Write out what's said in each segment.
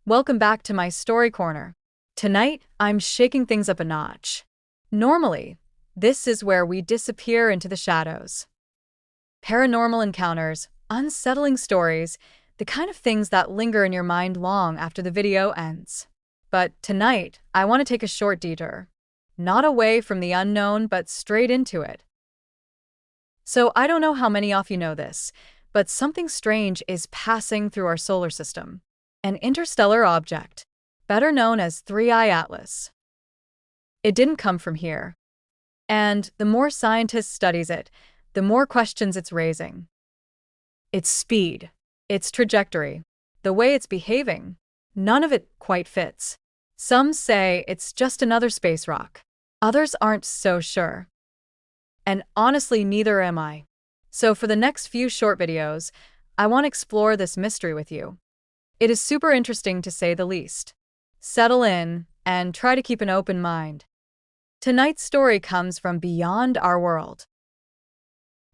Welcome back to my story corner. Tonight, I'm shaking things up a notch. Normally, this is where we disappear into the shadows. Paranormal encounters, unsettling stories, the kind of things that linger in your mind long after the video ends. But tonight, I want to take a short detour. Not away from the unknown, but straight into it. So I don't know how many of you know this, but something strange is passing through our solar system. An interstellar object, better known as 3I Atlas. It didn't come from here. And the more scientists studies it, the more questions it's raising. Its speed, its trajectory, the way it's behaving, none of it quite fits. Some say it's just another space rock. Others aren't so sure. And honestly, neither am I. So for the next few short videos, I want to explore this mystery with you. It is super interesting to say the least. Settle in and try to keep an open mind. Tonight's story comes from beyond our world.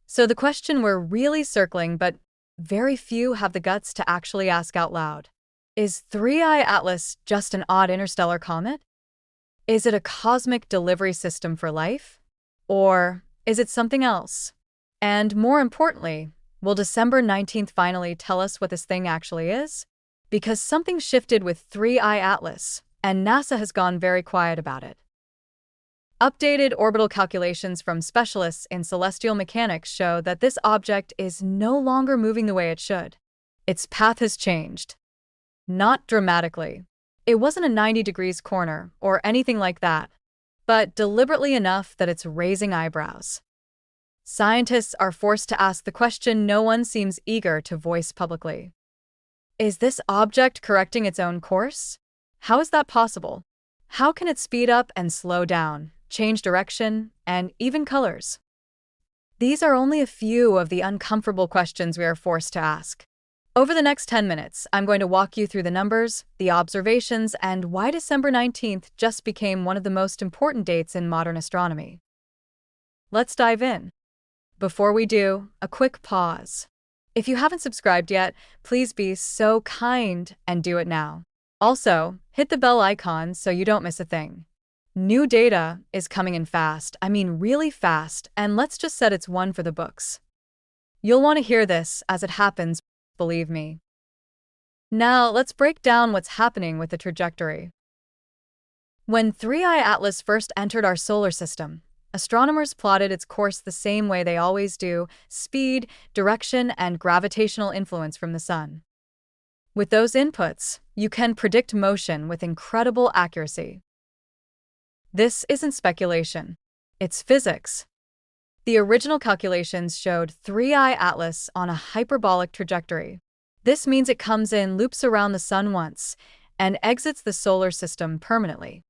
So the question we're really circling, but very few have the guts to actually ask out loud. Is 3I Atlas just an odd interstellar comet? Is it a cosmic delivery system for life? Or is it something else? And more importantly, will December 19th finally tell us what this thing actually is? Because something shifted with 3I Atlas, and NASA has gone very quiet about it. Updated orbital calculations from specialists in celestial mechanics show that this object is no longer moving the way it should. Its path has changed. Not dramatically. It wasn't a 90 degrees corner or anything like that, but deliberately enough that it's raising eyebrows. Scientists are forced to ask the question no one seems eager to voice publicly. Is this object correcting its own course? How is that possible? How can it speed up and slow down, change direction, and even colors? These are only a few of the uncomfortable questions we are forced to ask. Over the next 10 minutes, I'm going to walk you through the numbers, the observations, and why December 19th just became one of the most important dates in modern astronomy. Let's dive in. Before we do, a quick pause. If you haven't subscribed yet, please be so kind and do it now. Also, hit the bell icon so you don't miss a thing. New data is coming in fast, really fast, and let's just set it's one for the books. You'll want to hear this as it happens, believe me. Now, let's break down what's happening with the trajectory. When 3I Atlas first entered our solar system, astronomers plotted its course the same way they always do: speed, direction, and gravitational influence from the sun. With those inputs, you can predict motion with incredible accuracy. This isn't speculation. It's physics. The original calculations showed 3I Atlas on a hyperbolic trajectory. This means it comes in, loops around the sun once, and exits the solar system permanently.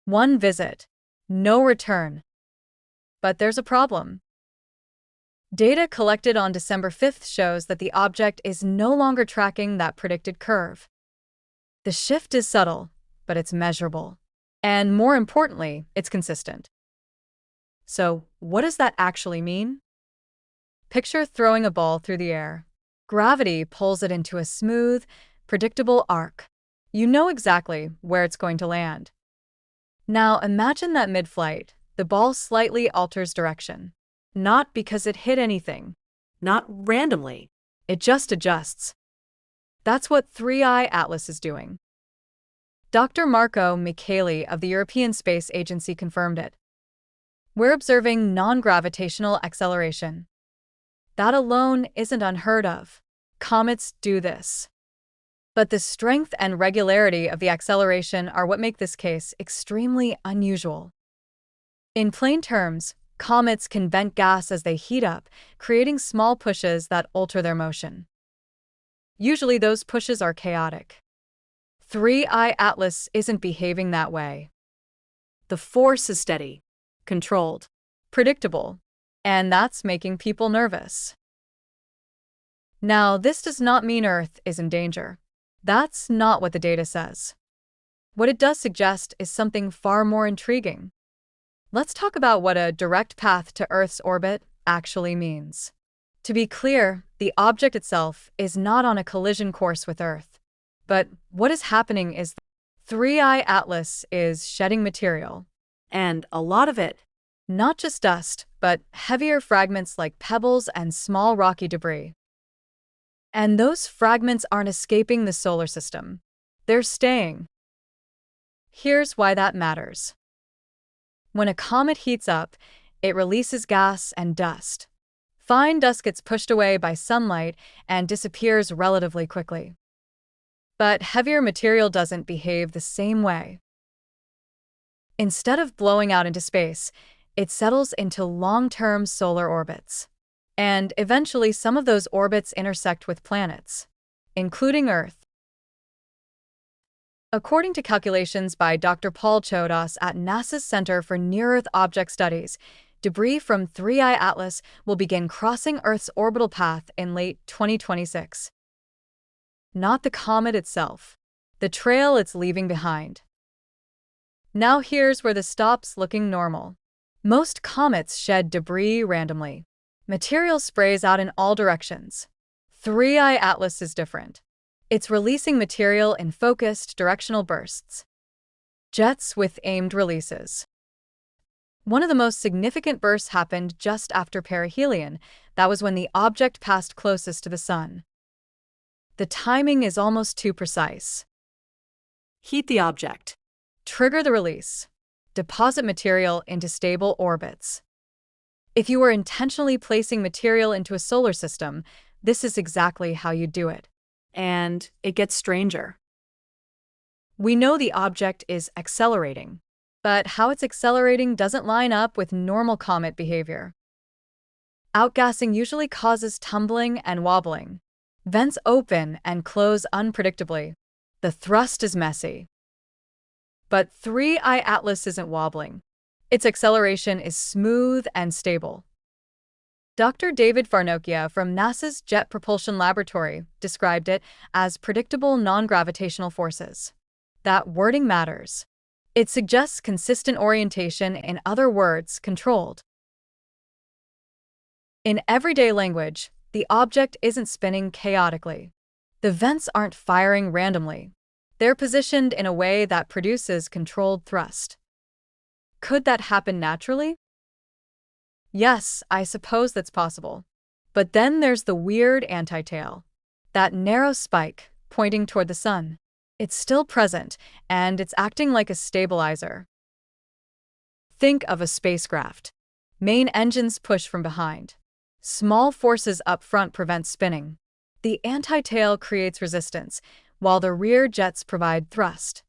One visit. No return. But there's a problem. Data collected on December 5th shows that the object is no longer tracking that predicted curve. The shift is subtle, but it's measurable. And more importantly, it's consistent. So, what does that actually mean? Picture throwing a ball through the air. Gravity pulls it into a smooth, predictable arc. You know exactly where it's going to land. Now imagine that mid-flight, the ball slightly alters direction. Not because it hit anything. Not randomly. It just adjusts. That's what 3I Atlas is doing. Dr. Marco Micheli of the European Space Agency confirmed it. We're observing non-gravitational acceleration. That alone isn't unheard of. Comets do this. But the strength and regularity of the acceleration are what make this case extremely unusual. In plain terms, comets can vent gas as they heat up, creating small pushes that alter their motion. Usually those pushes are chaotic. 3I Atlas isn't behaving that way. The force is steady, Controlled, predictable, and that's making people nervous. Now, this does not mean Earth is in danger. That's not what the data says. What it does suggest is something far more intriguing. Let's talk about what a direct path to Earth's orbit actually means. To be clear, the object itself is not on a collision course with Earth. But what is happening is 3I Atlas is shedding material. And a lot of it. Not just dust, but heavier fragments like pebbles and small rocky debris. And those fragments aren't escaping the solar system. They're staying. Here's why that matters. When a comet heats up, it releases gas and dust. Fine dust gets pushed away by sunlight and disappears relatively quickly. But heavier material doesn't behave the same way. Instead of blowing out into space, it settles into long-term solar orbits. And eventually some of those orbits intersect with planets, including Earth. According to calculations by Dr. Paul Chodas at NASA's Center for Near-Earth Object Studies, debris from 3I Atlas will begin crossing Earth's orbital path in late 2026. Not the comet itself, the trail it's leaving behind. Now here's where this stops looking normal. Most comets shed debris randomly. Material sprays out in all directions. 3I Atlas is different. It's releasing material in focused, directional bursts. Jets with aimed releases. One of the most significant bursts happened just after perihelion. That was when the object passed closest to the Sun. The timing is almost too precise. Heat the object. Trigger the release. Deposit material into stable orbits. If you were intentionally placing material into a solar system, this is exactly how you do it. And it gets stranger. We know the object is accelerating, but how it's accelerating doesn't line up with normal comet behavior. Outgassing usually causes tumbling and wobbling. Vents open and close unpredictably. The thrust is messy. But 3I Atlas isn't wobbling. Its acceleration is smooth and stable. Dr. David Farnokia from NASA's Jet Propulsion Laboratory described it as predictable non-gravitational forces. That wording matters. It suggests consistent orientation, in other words, controlled. In everyday language, the object isn't spinning chaotically. The vents aren't firing randomly. They're positioned in a way that produces controlled thrust. Could that happen naturally? Yes, I suppose that's possible. But then there's the weird antitail. That narrow spike pointing toward the Sun. It's still present, and it's acting like a stabilizer. Think of a spacecraft. Main engines push from behind. Small forces up front prevent spinning. The antitail creates resistance, while the rear jets provide thrust.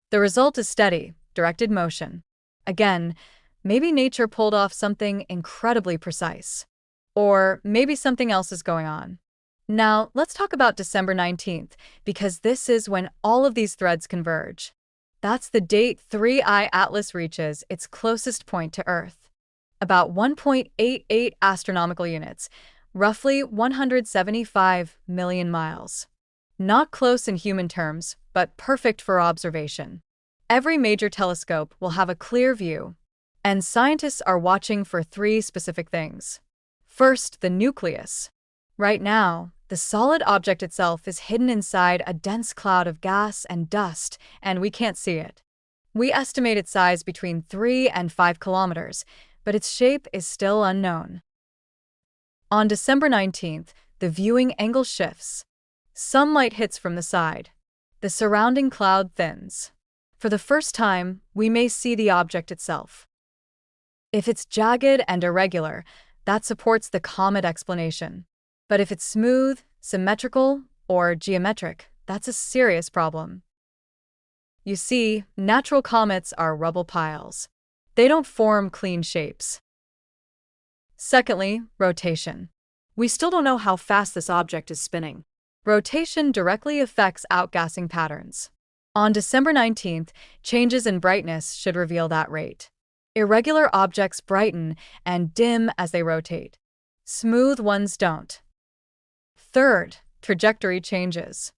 The result is steady, directed motion. Again, maybe nature pulled off something incredibly precise. Or maybe something else is going on. Now, let's talk about December 19th, because this is when all of these threads converge. That's the date 3I Atlas reaches its closest point to Earth. About 1.88 astronomical units, roughly 175 million miles. Not close in human terms, but perfect for observation. Every major telescope will have a clear view, and scientists are watching for three specific things. First, the nucleus. Right now, the solid object itself is hidden inside a dense cloud of gas and dust, and we can't see it. We estimate its size between 3 and 5 kilometers, but its shape is still unknown. On December 19th, the viewing angle shifts. Sunlight hits from the side. The surrounding cloud thins. For the first time, we may see the object itself. If it's jagged and irregular, that supports the comet explanation. But if it's smooth, symmetrical, or geometric, that's a serious problem. You see, natural comets are rubble piles. They don't form clean shapes. Secondly, rotation. We still don't know how fast this object is spinning. Rotation directly affects outgassing patterns. On December 19th, changes in brightness should reveal that rate. Irregular objects brighten and dim as they rotate. Smooth ones don't. Third, trajectory changes.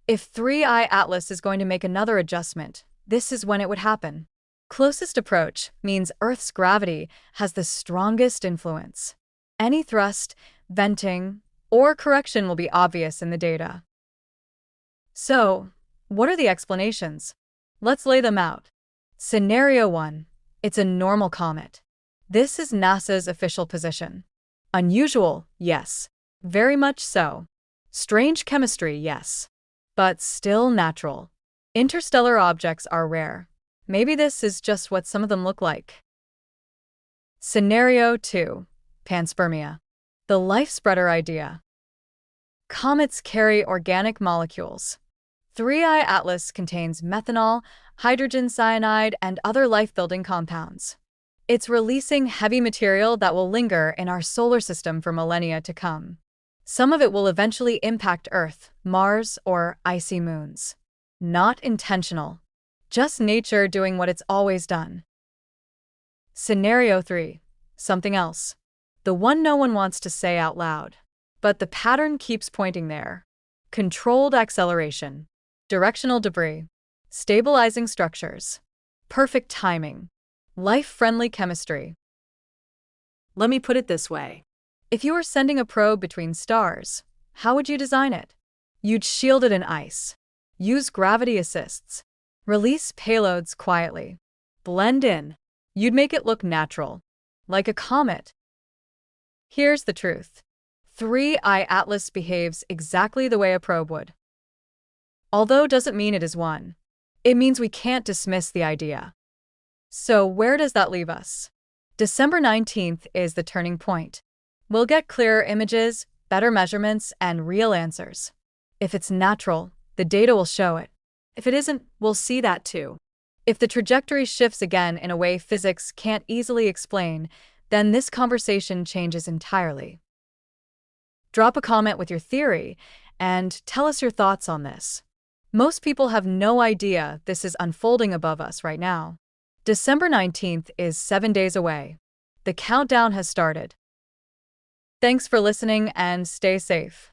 If 3I Atlas is going to make another adjustment, this is when it would happen. Closest approach means Earth's gravity has the strongest influence. Any thrust, venting, or correction will be obvious in the data. So, What are the explanations? Let's lay them out. Scenario 1. It's a normal comet. This is NASA's official position. Unusual, yes. Very much so. Strange chemistry, yes. But still natural. Interstellar objects are rare. Maybe this is just what some of them look like. Scenario 2. Panspermia. The life spreader idea. Comets carry organic molecules. 3I Atlas contains methanol, hydrogen cyanide, and other life-building compounds. It's releasing heavy material that will linger in our solar system for millennia to come. Some of it will eventually impact Earth, Mars, or icy moons. Not intentional. Just nature doing what it's always done. Scenario 3. Something else. The one no one wants to say out loud. But the pattern keeps pointing there. Controlled acceleration. Directional debris. Stabilizing structures. Perfect timing. Life-friendly chemistry. Let me put it this way. If you were sending a probe between stars, how would you design it? You'd shield it in ice. Use gravity assists. Release payloads quietly. Blend in. You'd make it look natural. Like a comet. Here's the truth. 3I Atlas behaves exactly the way a probe would. Although doesn't mean it is one. It means we can't dismiss the idea. So where does that leave us? December 19th is the turning point. We'll get clearer images, better measurements, and real answers. If it's natural, the data will show it. If it isn't, we'll see that too. If the trajectory shifts again in a way physics can't easily explain, then this conversation changes entirely. Drop a comment with your theory and tell us your thoughts on this. Most people have no idea this is unfolding above us right now. December 19th is 7 days away. The countdown has started. Thanks for listening and stay safe.